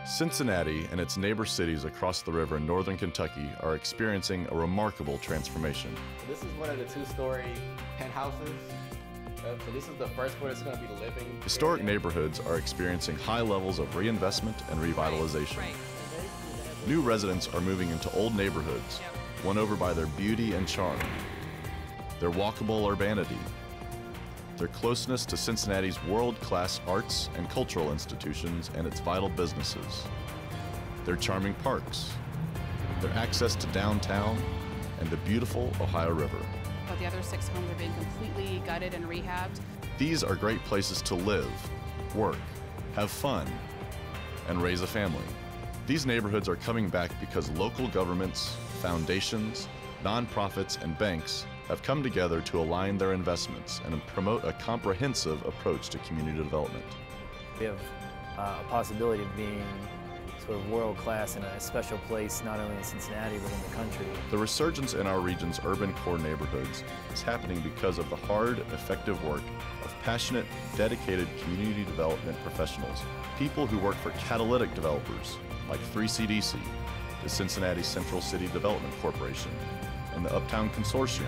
Cincinnati and its neighbor cities across the river in northern Kentucky are experiencing a remarkable transformation. This is one of the two-story penthouses. So this is the first floor that's going to be the living. Historic neighborhoods are experiencing high levels of reinvestment and revitalization. New residents are moving into old neighborhoods, won over by their beauty and charm, their walkable urbanity, their closeness to Cincinnati's world-class arts and cultural institutions and its vital businesses, their charming parks, their access to downtown, and the beautiful Ohio River. But the other 6 homes are being completely gutted and rehabbed. These are great places to live, work, have fun, and raise a family. These neighborhoods are coming back because local governments, foundations, nonprofits, and banks have come together to align their investments and promote a comprehensive approach to community development. We have a possibility of being sort of world-class in a special place, not only in Cincinnati, but in the country. The resurgence in our region's urban core neighborhoods is happening because of the hard, effective work of passionate, dedicated community development professionals, people who work for catalytic developers like 3CDC, the Cincinnati Central City Development Corporation, and the Uptown Consortium,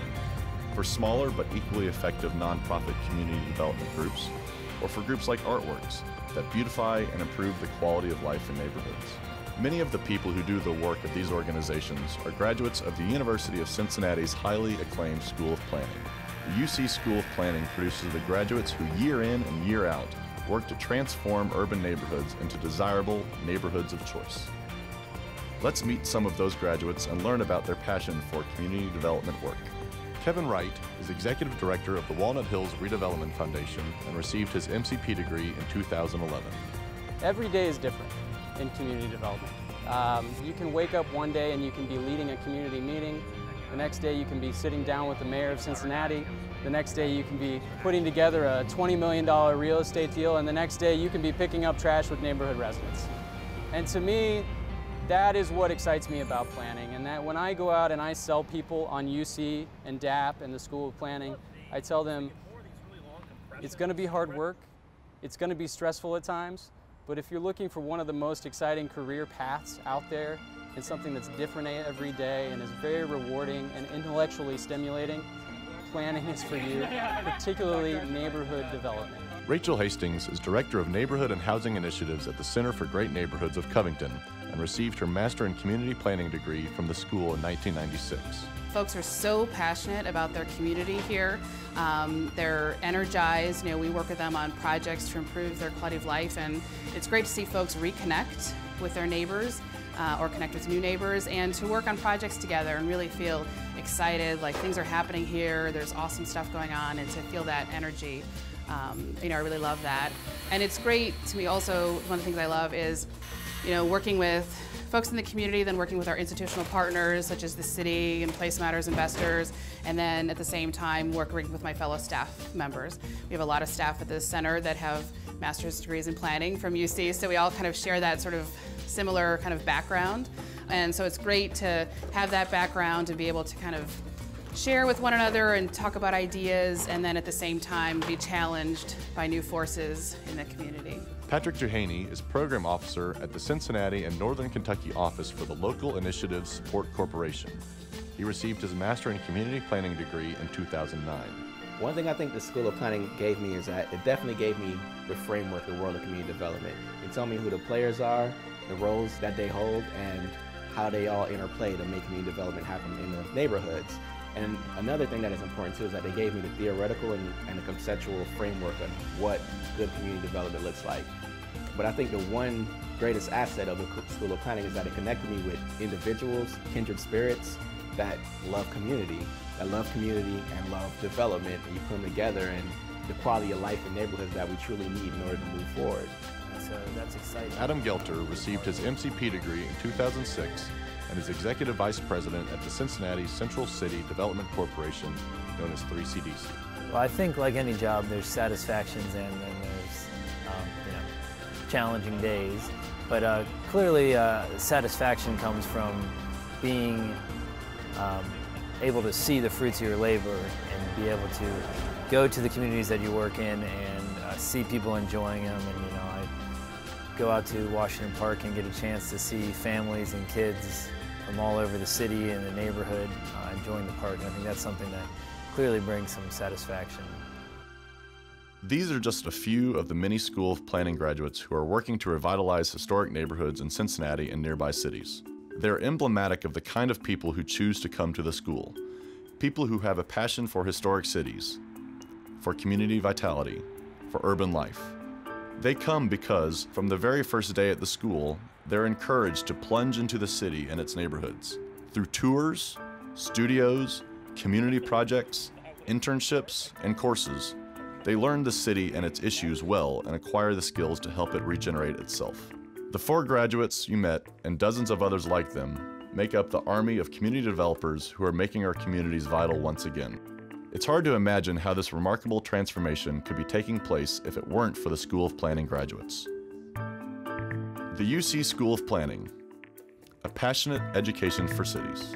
for smaller but equally effective nonprofit community development groups, or for groups like Artworks that beautify and improve the quality of life in neighborhoods. Many of the people who do the work at these organizations are graduates of the University of Cincinnati's highly acclaimed School of Planning. The UC School of Planning produces the graduates who year in and year out work to transform urban neighborhoods into desirable neighborhoods of choice. Let's meet some of those graduates and learn about their passion for community development work. Kevin Wright is Executive Director of the Walnut Hills Redevelopment Foundation and received his MCP degree in 2011. Every day is different in community development. You can wake up one day and you can be leading a community meeting. The next day you can be sitting down with the mayor of Cincinnati. The next day you can be putting together a $20 million real estate deal, and the next day you can be picking up trash with neighborhood residents. And to me, that is what excites me about planning, and that when I go out and I sell people on UC and DAAP and the School of Planning, I tell them it's going to be hard work, it's going to be stressful at times, but if you're looking for one of the most exciting career paths out there and something that's different every day and is very rewarding and intellectually stimulating, planning is for you, particularly neighborhood development. Rachel Hastings is Director of Neighborhood and Housing Initiatives at the Center for Great Neighborhoods of Covington and received her Master in Community Planning degree from the school in 1996. Folks are so passionate about their community here. They're energized. You know, we work with them on projects to improve their quality of life, and it's great to see folks reconnect with their neighbors or connect with new neighbors and to work on projects together and really feel excited, like things are happening here, there's awesome stuff going on, and to feel that energy. You know, I really love that. And it's great to me also, one of the things I love is, you know, working with folks in the community, then working with our institutional partners such as the city and Place Matters investors, and then at the same time working with my fellow staff members. We have a lot of staff at the center that have master's degrees in planning from UC, so we all kind of share that sort of similar kind of background. And so it's great to have that background to be able to kind of share with one another and talk about ideas, and then at the same time be challenged by new forces in the community. Patrick Duhaney is Program Officer at the Cincinnati and Northern Kentucky office for the Local Initiatives Support Corporation. He received his Master in Community Planning degree in 2009. One thing I think the School of Planning gave me is that it definitely gave me the framework, the world of community development. It told me who the players are, the roles that they hold, and how they all interplay to make community development happen in the neighborhoods. And another thing that is important too is that they gave me the theoretical and the conceptual framework of what good community development looks like. But I think the one greatest asset of the School of Planning is that it connected me with individuals, kindred spirits that love community and love development, and you put them together and the quality of life in neighborhoods that we truly need in order to move forward. So that's exciting. Adam Gelter received his MCP degree in 2006 and is Executive Vice President at the Cincinnati Central City Development Corporation, known as 3CDC. Well, I think like any job, there's satisfactions and there's you know, challenging days. But clearly, satisfaction comes from being able to see the fruits of your labor and be able to go to the communities that you work in and see people enjoying them. And you know, go out to Washington Park and get a chance to see families and kids from all over the city and the neighborhood enjoying the park. And I think that's something that clearly brings some satisfaction. These are just a few of the many School of Planning graduates who are working to revitalize historic neighborhoods in Cincinnati and nearby cities. They're emblematic of the kind of people who choose to come to the school. People who have a passion for historic cities, for community vitality, for urban life. They come because, from the very first day at the school, they're encouraged to plunge into the city and its neighborhoods. Through tours, studios, community projects, internships, and courses, they learn the city and its issues well and acquire the skills to help it regenerate itself. The 4 graduates you met, and dozens of others like them, make up the army of community developers who are making our communities vital once again. It's hard to imagine how this remarkable transformation could be taking place if it weren't for the School of Planning graduates. The UC School of Planning, a passionate education for cities.